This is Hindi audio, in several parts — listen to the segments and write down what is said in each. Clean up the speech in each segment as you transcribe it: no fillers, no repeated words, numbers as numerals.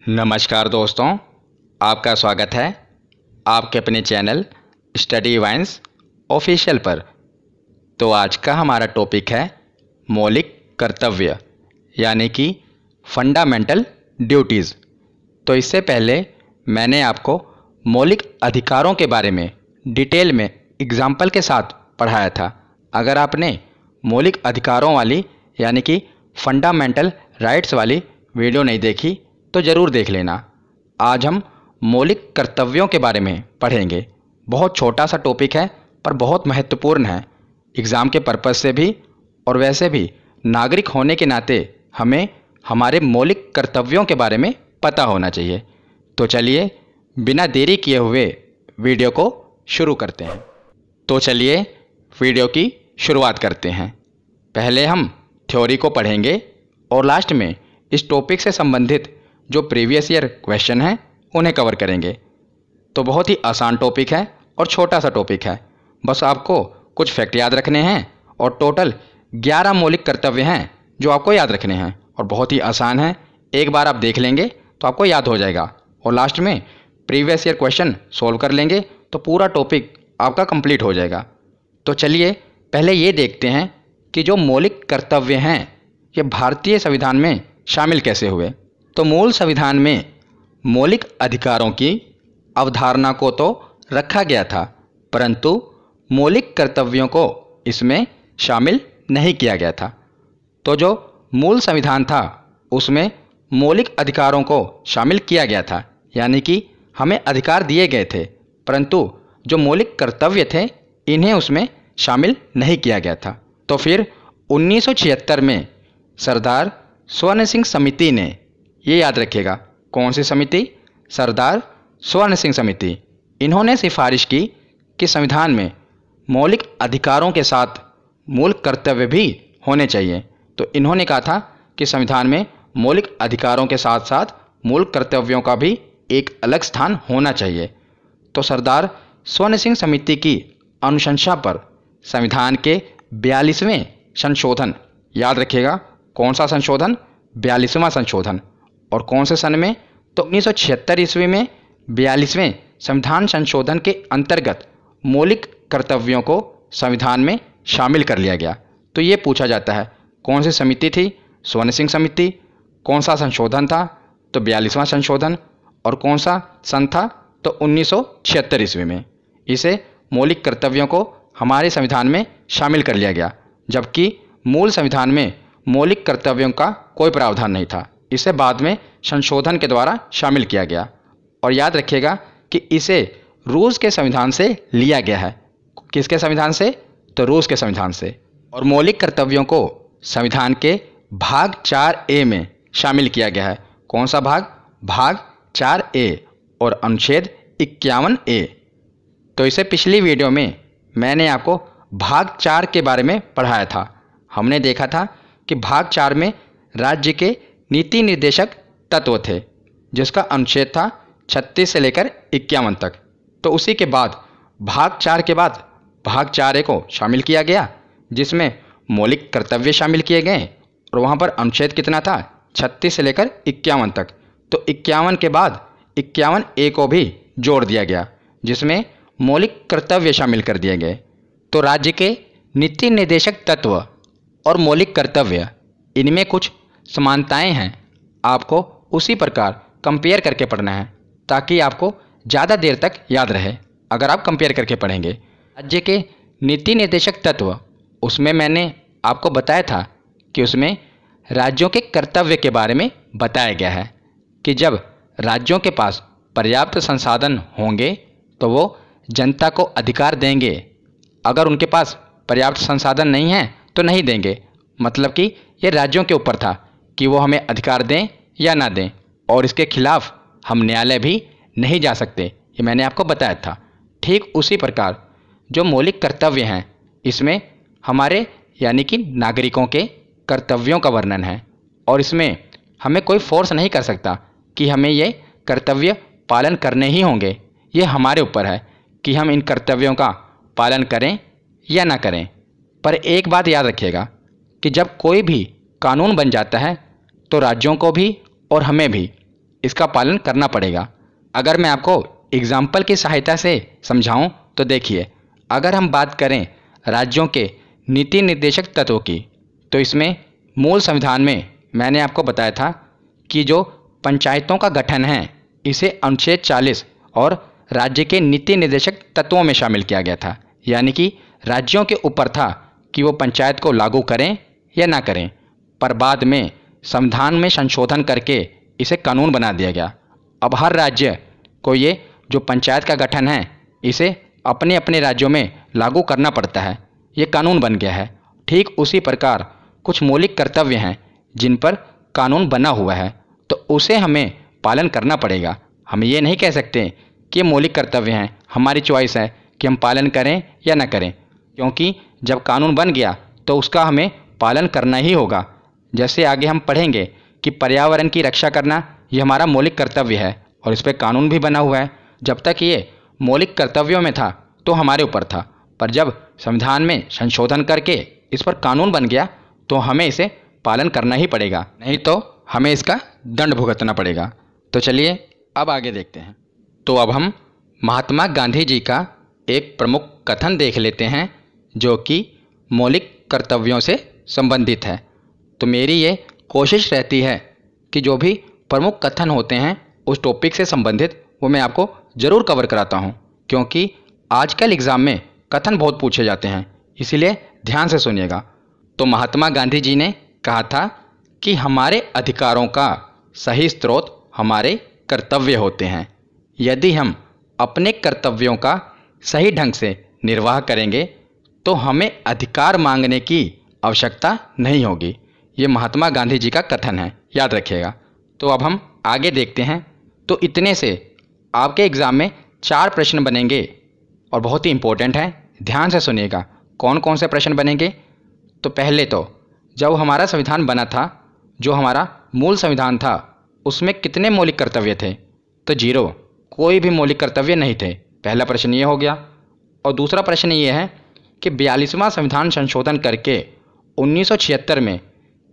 नमस्कार दोस्तों, आपका स्वागत है आपके अपने चैनल स्टडी वाइन्स ऑफिशियल पर। तो आज का हमारा टॉपिक है मौलिक कर्तव्य यानी कि फंडामेंटल ड्यूटीज़। तो इससे पहले मैंने आपको मौलिक अधिकारों के बारे में डिटेल में एग्जाम्पल के साथ पढ़ाया था। अगर आपने मौलिक अधिकारों वाली यानी कि फंडामेंटल राइट्स वाली वीडियो नहीं देखी तो ज़रूर देख लेना। आज हम मौलिक कर्तव्यों के बारे में पढ़ेंगे। बहुत छोटा सा टॉपिक है पर बहुत महत्वपूर्ण है एग्ज़ाम के पर्पज़ से भी, और वैसे भी नागरिक होने के नाते हमें हमारे मौलिक कर्तव्यों के बारे में पता होना चाहिए। तो चलिए बिना देरी किए हुए वीडियो को शुरू करते हैं। तो चलिए वीडियो की शुरुआत करते हैं। पहले हम थ्योरी को पढ़ेंगे और लास्ट में इस टॉपिक से संबंधित जो प्रीवियस ईयर क्वेश्चन हैं उन्हें कवर करेंगे। तो बहुत ही आसान टॉपिक है और छोटा सा टॉपिक है। बस आपको कुछ फैक्ट याद रखने हैं और टोटल 11 मौलिक कर्तव्य हैं जो आपको याद रखने हैं और बहुत ही आसान है। एक बार आप देख लेंगे तो आपको याद हो जाएगा और लास्ट में प्रीवियस ईयर क्वेश्चन सॉल्व कर लेंगे तो पूरा टॉपिक आपका कंप्लीट हो जाएगा। तो चलिए पहले ये देखते हैं कि जो मौलिक कर्तव्य हैं ये भारतीय संविधान में शामिल कैसे हुए। तो मूल संविधान में मौलिक अधिकारों की अवधारणा को तो रखा गया था, परंतु मौलिक कर्तव्यों को इसमें शामिल नहीं किया गया था। तो जो मूल संविधान था उसमें मौलिक अधिकारों को शामिल किया गया था, यानी कि हमें अधिकार दिए गए थे, परंतु जो मौलिक कर्तव्य थे इन्हें उसमें शामिल नहीं किया गया था। तो फिर 1976 में सरदार स्वर्ण सिंह समिति ने, ये याद रखिएगा कौन सी समिति, सरदार स्वर्ण सिंह समिति, इन्होंने सिफारिश की कि संविधान में मौलिक अधिकारों के साथ मूल कर्तव्य भी होने चाहिए। तो इन्होंने कहा था कि संविधान में मौलिक अधिकारों के साथ साथ मूल कर्तव्यों का भी एक अलग स्थान होना चाहिए। तो सरदार स्वर्ण सिंह समिति की अनुशंसा पर संविधान के 42वें संशोधन, याद रखिएगा कौन सा संशोधन, 42वां संशोधन, और कौन से सन में, तो 1976 ईस्वी में 42वें संविधान संशोधन के अंतर्गत मौलिक कर्तव्यों को संविधान में शामिल कर लिया गया। तो ये पूछा जाता है कौन सी समिति थी, स्वर्ण सिंह समिति, कौन सा संशोधन था, तो 42वां संशोधन, और कौन सा सन था, तो 1976 ईस्वी में इसे मौलिक कर्तव्यों को हमारे संविधान में शामिल कर लिया गया, जबकि मूल संविधान में मौलिक कर्तव्यों का कोई प्रावधान नहीं था। इसे बाद में संशोधन के द्वारा शामिल किया गया। और याद रखिएगा कि इसे रूस के संविधान से लिया गया है। किसके संविधान से, तो रूस के संविधान से। और मौलिक कर्तव्यों को संविधान के भाग 4A में शामिल किया गया है। कौन सा भाग, भाग 4A और अनुच्छेद 51A। तो इसे पिछली वीडियो में मैंने आपको भाग 4 के बारे में पढ़ाया था। हमने देखा था कि भाग 4 में राज्य के नीति निर्देशक तत्व थे, जिसका अनुच्छेद था 36 से लेकर 51 तक। तो उसी के बाद भाग 4 के बाद भाग 4A को शामिल किया गया, जिसमें मौलिक कर्तव्य शामिल किए गए और वहाँ पर अनुच्छेद कितना था, 36 से लेकर 51 तक। तो 51 के बाद 51A को भी जोड़ दिया गया, जिसमें मौलिक कर्तव्य शामिल कर दिए गए। तो राज्य के नीति निर्देशक तत्व और मौलिक कर्तव्य, इनमें कुछ समानताएं हैं। आपको उसी प्रकार कंपेयर करके पढ़ना है ताकि आपको ज़्यादा देर तक याद रहे अगर आप कंपेयर करके पढ़ेंगे। राज्य के नीति निर्देशक तत्व, उसमें मैंने आपको बताया था कि उसमें राज्यों के कर्तव्य के बारे में बताया गया है कि जब राज्यों के पास पर्याप्त संसाधन होंगे तो वो जनता को अधिकार देंगे, अगर उनके पास पर्याप्त संसाधन नहीं है तो नहीं देंगे। मतलब कि ये राज्यों के ऊपर था कि वो हमें अधिकार दें या ना दें, और इसके खिलाफ हम न्यायालय भी नहीं जा सकते, ये मैंने आपको बताया था। ठीक उसी प्रकार जो मौलिक कर्तव्य हैं इसमें हमारे यानी कि नागरिकों के कर्तव्यों का वर्णन है, और इसमें हमें कोई फोर्स नहीं कर सकता कि हमें ये कर्तव्य पालन करने ही होंगे। ये हमारे ऊपर है कि हम इन कर्तव्यों का पालन करें या ना करें। पर एक बात याद रखिएगा कि जब कोई भी कानून बन जाता है तो राज्यों को भी और हमें भी इसका पालन करना पड़ेगा। अगर मैं आपको एग्जाम्पल की सहायता से समझाऊं तो देखिए, अगर हम बात करें राज्यों के नीति निर्देशक तत्वों की, तो इसमें मूल संविधान में मैंने आपको बताया था कि जो पंचायतों का गठन है इसे अनुच्छेद 40 और राज्य के नीति निर्देशक तत्वों में शामिल किया गया था। यानी कि राज्यों के ऊपर था कि वो पंचायत को लागू करें या ना करें, पर बाद में संविधान में संशोधन करके इसे कानून बना दिया गया। अब हर राज्य को ये जो पंचायत का गठन है इसे अपने अपने राज्यों में लागू करना पड़ता है, ये कानून बन गया है। ठीक उसी प्रकार कुछ मौलिक कर्तव्य हैं जिन पर कानून बना हुआ है, तो उसे हमें पालन करना पड़ेगा। हम ये नहीं कह सकते कि ये मौलिक कर्तव्य हैं, हमारी चॉइस है कि हम पालन करें या ना करें, क्योंकि जब कानून बन गया तो उसका हमें पालन करना ही होगा। जैसे आगे हम पढ़ेंगे कि पर्यावरण की रक्षा करना ये हमारा मौलिक कर्तव्य है और इस पर कानून भी बना हुआ है। जब तक ये मौलिक कर्तव्यों में था तो हमारे ऊपर था, पर जब संविधान में संशोधन करके इस पर कानून बन गया तो हमें इसे पालन करना ही पड़ेगा, नहीं तो हमें इसका दंड भुगतना पड़ेगा। तो चलिए अब आगे देखते हैं। तो अब हम महात्मा गांधी जी का एक प्रमुख कथन देख लेते हैं जो कि मौलिक कर्तव्यों से संबंधित है। तो मेरी ये कोशिश रहती है कि जो भी प्रमुख कथन होते हैं उस टॉपिक से संबंधित वो मैं आपको ज़रूर कवर कराता हूँ, क्योंकि आजकल एग्ज़ाम में कथन बहुत पूछे जाते हैं, इसीलिए ध्यान से सुनिएगा। तो महात्मा गांधी जी ने कहा था कि हमारे अधिकारों का सही स्रोत हमारे कर्तव्य होते हैं। यदि हम अपने कर्तव्यों का सही ढंग से निर्वाह करेंगे तो हमें अधिकार मांगने की आवश्यकता नहीं होगी। ये महात्मा गांधी जी का कथन है, याद रखिएगा। तो अब हम आगे देखते हैं। तो इतने से आपके एग्ज़ाम में 4 प्रश्न बनेंगे और बहुत ही इम्पोर्टेंट है, ध्यान से सुनिएगा। कौन कौन से प्रश्न बनेंगे? तो पहले तो जब हमारा संविधान बना था, जो हमारा मूल संविधान था उसमें कितने मौलिक कर्तव्य थे? तो 0, कोई भी मौलिक कर्तव्य नहीं थे। पहला प्रश्न ये हो गया। और दूसरा प्रश्न ये है कि 42वां संविधान संशोधन करके 1976 में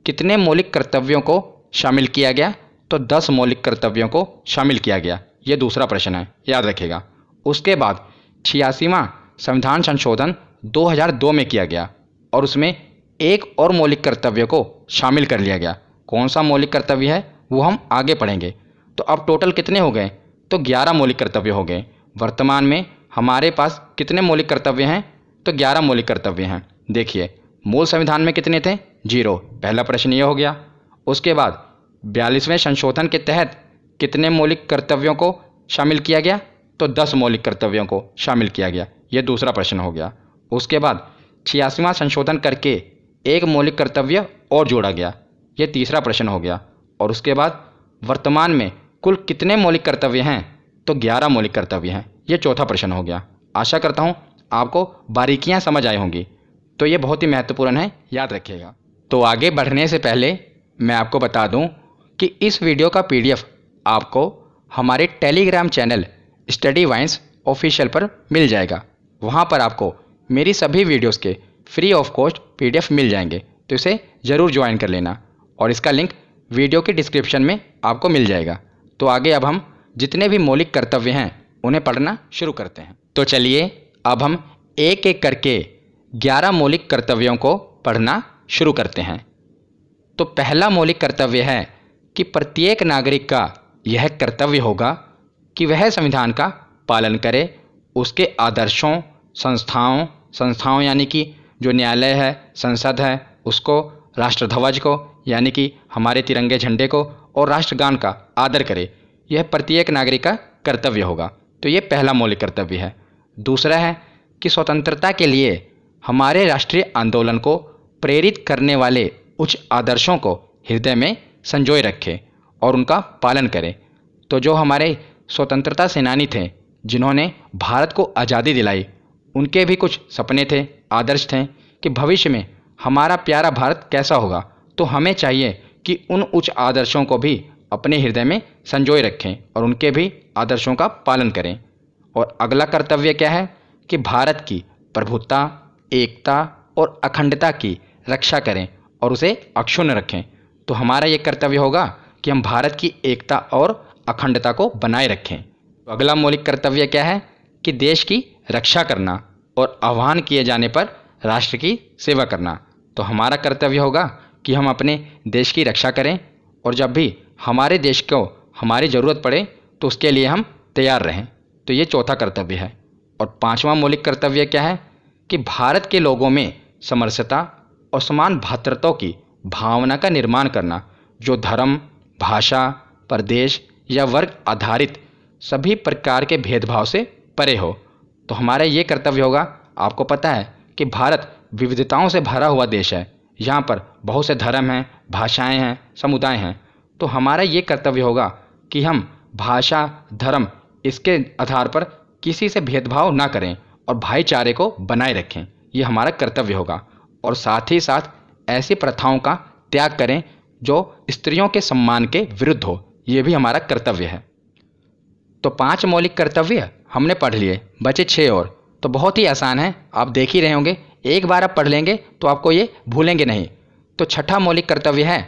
कितने मौलिक कर्तव्यों को शामिल किया गया? तो 10 मौलिक कर्तव्यों को शामिल किया गया। ये दूसरा प्रश्न है, याद रखिएगा। उसके बाद 86वां संविधान संशोधन 2002 में किया गया और उसमें एक और मौलिक कर्तव्य को शामिल कर लिया गया। कौन सा मौलिक कर्तव्य है वो हम आगे पढ़ेंगे। तो अब टोटल कितने हो गए? तो 11 मौलिक कर्तव्य हो गए। वर्तमान में हमारे पास कितने मौलिक कर्तव्य हैं? तो 11 मौलिक कर्तव्य हैं। देखिए, मूल संविधान में कितने थे? 0, पहला प्रश्न ये हो गया। उसके बाद 42वें संशोधन के तहत कितने मौलिक कर्तव्यों को शामिल किया गया? तो 10 मौलिक कर्तव्यों को शामिल किया गया। ये दूसरा प्रश्न हो गया। उसके बाद 86वां संशोधन करके एक मौलिक कर्तव्य और जोड़ा गया। ये तीसरा प्रश्न हो गया। और उसके बाद वर्तमान में कुल कितने मौलिक कर्तव्य हैं? तो 11 मौलिक कर्तव्य हैं। ये चौथा प्रश्न हो गया। आशा करता हूँ आपको बारीकियाँ समझ आई होंगी। तो ये बहुत ही महत्वपूर्ण है, याद रखिएगा। तो आगे बढ़ने से पहले मैं आपको बता दूं कि इस वीडियो का PDF आपको हमारे Telegram channel study vines official पर मिल जाएगा। वहां पर आपको मेरी सभी वीडियोस के फ्री ऑफ कॉस्ट PDF मिल जाएंगे, तो इसे ज़रूर ज्वाइन कर लेना और इसका लिंक वीडियो के डिस्क्रिप्शन में आपको मिल जाएगा। तो आगे अब हम जितने भी मौलिक कर्तव्य हैं उन्हें पढ़ना शुरू करते हैं। तो चलिए अब हम एक एक करके 11 मौलिक कर्तव्यों को पढ़ना शुरू करते हैं। तो पहला मौलिक कर्तव्य है कि प्रत्येक नागरिक का यह कर्तव्य होगा कि वह संविधान का पालन करे, उसके आदर्शों, संस्थाओं यानी कि जो न्यायालय है, संसद है, उसको, राष्ट्रध्वज को यानी कि हमारे तिरंगे झंडे को और राष्ट्रगान का आदर करे। यह प्रत्येक नागरिक का कर्तव्य होगा। तो ये पहला मौलिक कर्तव्य है। दूसरा है कि स्वतंत्रता के लिए हमारे राष्ट्रीय आंदोलन को प्रेरित करने वाले उच्च आदर्शों को हृदय में संजोए रखें और उनका पालन करें। तो जो हमारे स्वतंत्रता सेनानी थे जिन्होंने भारत को आज़ादी दिलाई, उनके भी कुछ सपने थे, आदर्श थे कि भविष्य में हमारा प्यारा भारत कैसा होगा। तो हमें चाहिए कि उन उच्च आदर्शों को भी अपने हृदय में संजोए रखें और उनके भी आदर्शों का पालन करें। और अगला कर्तव्य क्या है कि भारत की प्रभुत्ता, एकता और अखंडता की रक्षा करें और उसे अक्षुण्ण रखें। तो हमारा ये कर्तव्य होगा कि हम भारत की एकता और अखंडता को बनाए रखें। तो अगला मौलिक कर्तव्य क्या है कि देश की रक्षा करना और आह्वान किए जाने पर राष्ट्र की सेवा करना। तो हमारा कर्तव्य होगा कि हम अपने देश की रक्षा करें और जब भी हमारे देश को हमारी ज़रूरत पड़े तो उसके लिए हम तैयार रहें। तो ये चौथा कर्तव्य है। और पांचवा मौलिक कर्तव्य क्या है कि भारत के लोगों में समरसता और समान भ्रातृत्व की भावना का निर्माण करना, जो धर्म, भाषा, प्रदेश या वर्ग आधारित सभी प्रकार के भेदभाव से परे हो। तो हमारा ये कर्तव्य होगा। आपको पता है कि भारत विविधताओं से भरा हुआ देश है। यहाँ पर बहुत से धर्म हैं, भाषाएं हैं, समुदाय हैं। तो हमारा ये कर्तव्य होगा कि हम भाषा, धर्म इसके आधार पर किसी से भेदभाव ना करें और भाईचारे को बनाए रखें। ये हमारा कर्तव्य होगा। और साथ ही साथ ऐसी प्रथाओं का त्याग करें जो स्त्रियों के सम्मान के विरुद्ध हो। ये भी हमारा कर्तव्य है। तो 5 मौलिक कर्तव्य हमने पढ़ लिए, बचे 6 और। तो बहुत ही आसान है, आप देख ही रहे होंगे। एक बार आप पढ़ लेंगे तो आपको ये भूलेंगे नहीं। तो छठा मौलिक कर्तव्य है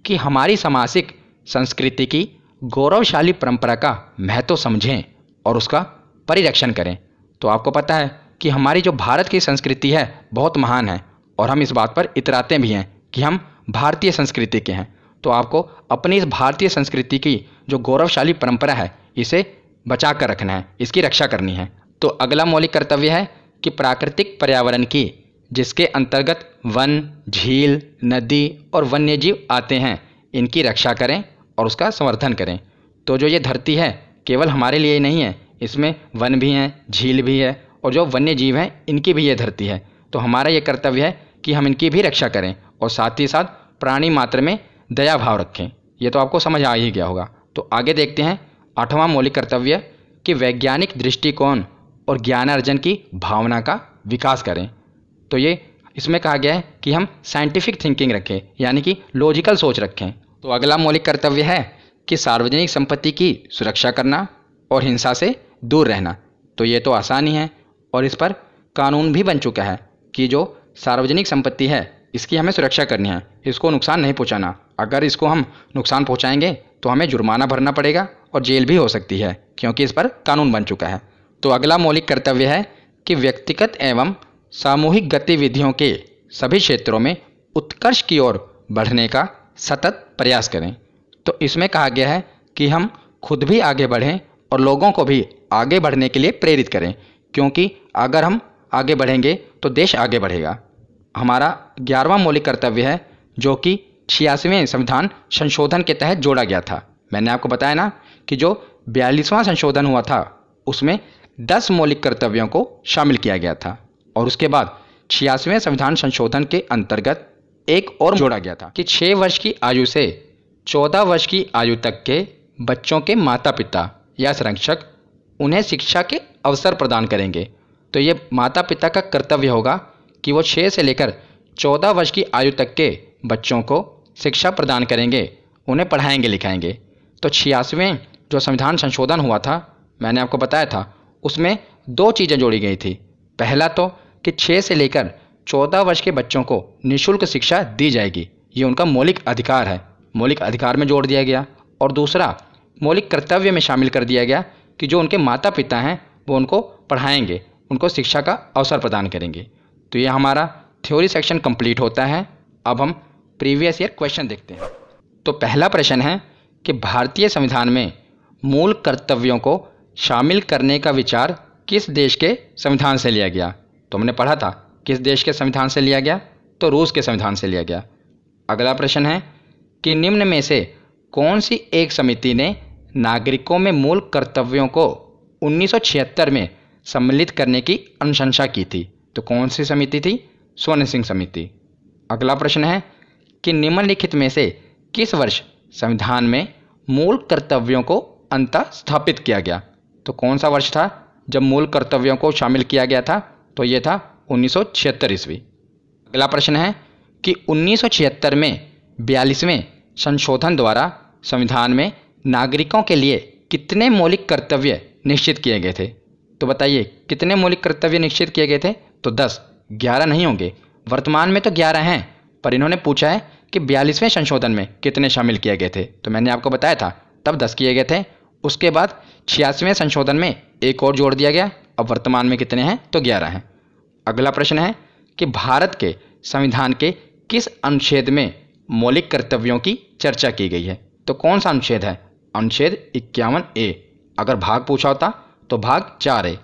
कि हमारी सामाजिक संस्कृति की गौरवशाली परंपरा का महत्व समझें और उसका परिरक्षण करें। तो आपको पता है कि हमारी जो भारत की संस्कृति है बहुत महान है और हम इस बात पर इतराते भी हैं कि हम भारतीय संस्कृति के हैं। तो आपको अपनी इस भारतीय संस्कृति की जो गौरवशाली परंपरा है इसे बचा कर रखना है, इसकी रक्षा करनी है। तो अगला मौलिक कर्तव्य है कि प्राकृतिक पर्यावरण की, जिसके अंतर्गत वन, झील, नदी और वन्यजीव आते हैं, इनकी रक्षा करें और उसका संवर्धन करें। तो जो ये धरती है केवल हमारे लिए ही नहीं है, इसमें वन भी हैं, झील भी है और जो वन्य जीव हैं इनकी भी ये धरती है। तो हमारा ये कर्तव्य है कि हम इनकी भी रक्षा करें और साथ ही साथ प्राणी मात्र में दया भाव रखें। ये तो आपको समझ आ ही गया होगा। तो आगे देखते हैं 8वां मौलिक कर्तव्य कि वैज्ञानिक दृष्टिकोण और ज्ञानार्जन की भावना का विकास करें। तो ये इसमें कहा गया है कि हम साइंटिफिक थिंकिंग रखें, यानी कि लॉजिकल सोच रखें। तो अगला मौलिक कर्तव्य है कि सार्वजनिक संपत्ति की सुरक्षा करना और हिंसा से दूर रहना। तो ये तो आसान ही है और इस पर कानून भी बन चुका है कि जो सार्वजनिक संपत्ति है इसकी हमें सुरक्षा करनी है, इसको नुकसान नहीं पहुंचाना। अगर इसको हम नुकसान पहुंचाएंगे तो हमें जुर्माना भरना पड़ेगा और जेल भी हो सकती है, क्योंकि इस पर कानून बन चुका है। तो अगला मौलिक कर्तव्य है कि व्यक्तिगत एवं सामूहिक गतिविधियों के सभी क्षेत्रों में उत्कर्ष की ओर बढ़ने का सतत प्रयास करें। तो इसमें कहा गया है कि हम खुद भी आगे बढ़ें और लोगों को भी आगे बढ़ने के लिए प्रेरित करें, क्योंकि अगर हम आगे बढ़ेंगे तो देश आगे बढ़ेगा। हमारा 11वां मौलिक कर्तव्य है जो कि 86वें संविधान संशोधन के तहत जोड़ा गया था। मैंने आपको बताया ना कि जो 42वां संशोधन हुआ था उसमें 10 मौलिक कर्तव्यों को शामिल किया गया था और उसके बाद 86वें संविधान संशोधन के अंतर्गत एक और जोड़ा गया था कि 6 वर्ष की आयु से 14 वर्ष की आयु तक के बच्चों के माता पिता या संरक्षक उन्हें शिक्षा के अवसर प्रदान करेंगे। तो ये माता पिता का कर्तव्य होगा कि वो 6 से लेकर 14 वर्ष की आयु तक के बच्चों को शिक्षा प्रदान करेंगे, उन्हें पढ़ाएंगे लिखाएंगे। तो 86वें जो संविधान संशोधन हुआ था, मैंने आपको बताया था, उसमें 2 चीज़ें जोड़ी गई थी। पहला तो कि 6 से लेकर 14 वर्ष के बच्चों को निःशुल्क शिक्षा दी जाएगी, ये उनका मौलिक अधिकार है, मौलिक अधिकार में जोड़ दिया गया। और दूसरा मौलिक कर्तव्य में शामिल कर दिया गया कि जो उनके माता पिता हैं वो उनको पढ़ाएंगे, उनको शिक्षा का अवसर प्रदान करेंगे। तो ये हमारा थ्योरी सेक्शन कंप्लीट होता है। अब हम प्रीवियस ईयर क्वेश्चन देखते हैं। तो पहला प्रश्न है कि भारतीय संविधान में मूल कर्तव्यों को शामिल करने का विचार किस देश के संविधान से लिया गया? तो हमने पढ़ा था किस देश के संविधान से लिया गया, तो रूस के संविधान से लिया गया। अगला प्रश्न है कि निम्न में से कौन सी एक समिति ने नागरिकों में मूल कर्तव्यों को 1976 में सम्मिलित करने की अनुशंसा की थी? तो कौन सी समिति थी? स्वर्ण सिंह समिति। अगला प्रश्न है कि निम्नलिखित में से किस वर्ष संविधान में मूल कर्तव्यों को अंततः स्थापित किया गया? तो कौन सा वर्ष था जब मूल कर्तव्यों को शामिल किया गया था? तो ये था 1976 ईस्वी। अगला प्रश्न है कि 1976 में 42वें संशोधन द्वारा संविधान में नागरिकों के लिए कितने मौलिक कर्तव्य निश्चित किए गए थे? तो बताइए कितने मौलिक कर्तव्य निश्चित किए गए थे? तो 10, 11 नहीं होंगे। वर्तमान में तो 11 हैं, पर इन्होंने पूछा है कि 42वें संशोधन में कितने शामिल किए गए थे। तो मैंने आपको बताया था तब 10 किए गए थे उसके बाद 86वें संशोधन में एक और जोड़ दिया गया। अब वर्तमान में कितने हैं? तो 11 हैं। अगला प्रश्न है कि भारत के संविधान के किस अनुच्छेद में मौलिक कर्तव्यों की चर्चा की गई है? तो कौन सा अनुच्छेद है? अनुच्छेद 51A। अगर भाग पूछा होता तो भाग 4A।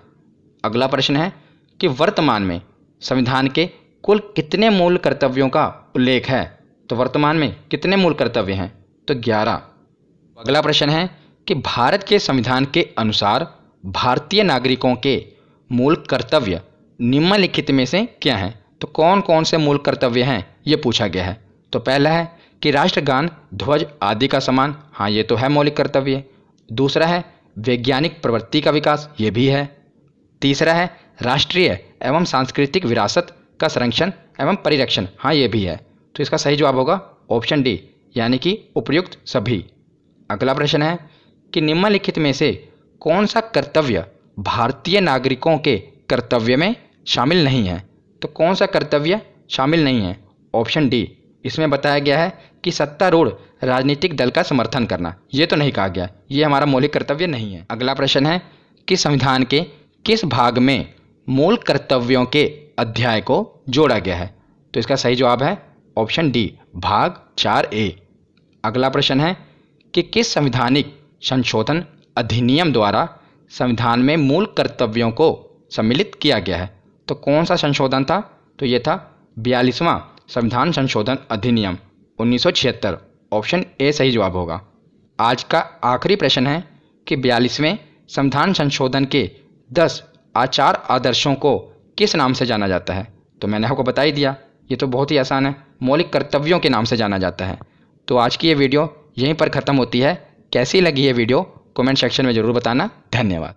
अगला प्रश्न है कि वर्तमान में संविधान के कुल कितने मूल कर्तव्यों का उल्लेख है? तो वर्तमान में कितने मूल कर्तव्य हैं? तो 11। अगला प्रश्न है कि भारत के संविधान के अनुसार भारतीय नागरिकों के मूल कर्तव्य निम्नलिखित में से क्या हैं? तो कौन कौन से मूल कर्तव्य हैं ये पूछा गया है। तो पहला है कि राष्ट्रगान, ध्वज आदि का सम्मान, हाँ ये तो है मौलिक कर्तव्य। दूसरा है वैज्ञानिक प्रवृत्ति का विकास, ये भी है। तीसरा है राष्ट्रीय एवं सांस्कृतिक विरासत का संरक्षण एवं परिरक्षण, हाँ ये भी है। तो इसका सही जवाब होगा ऑप्शन डी, यानी कि उपयुक्त सभी। अगला प्रश्न है कि निम्नलिखित में से कौन सा कर्तव्य भारतीय नागरिकों के कर्तव्य में शामिल नहीं है? तो कौन सा कर्तव्य शामिल नहीं है? ऑप्शन डी, इसमें बताया गया है कि सत्तारूढ़ राजनीतिक दल का समर्थन करना, ये तो नहीं कहा गया, ये हमारा मौलिक कर्तव्य नहीं है। अगला प्रश्न है कि संविधान के किस भाग में मूल कर्तव्यों के अध्याय को जोड़ा गया है? तो इसका सही जवाब है ऑप्शन डी, भाग 4A। अगला प्रश्न है कि किस संवैधानिक संशोधन अधिनियम द्वारा संविधान में मूल कर्तव्यों को सम्मिलित किया गया है? तो कौन सा संशोधन था? तो ये था 42वां संविधान संशोधन अधिनियम 1976। ऑप्शन ए सही जवाब होगा। आज का आखिरी प्रश्न है कि 42वें संविधान संशोधन के 10 आचार आदर्शों को किस नाम से जाना जाता है? तो मैंने आपको बता ही दिया, ये तो बहुत ही आसान है, मौलिक कर्तव्यों के नाम से जाना जाता है। तो आज की ये वीडियो यहीं पर ख़त्म होती है। कैसी लगी ये वीडियो कमेंट सेक्शन में ज़रूर बताना। धन्यवाद।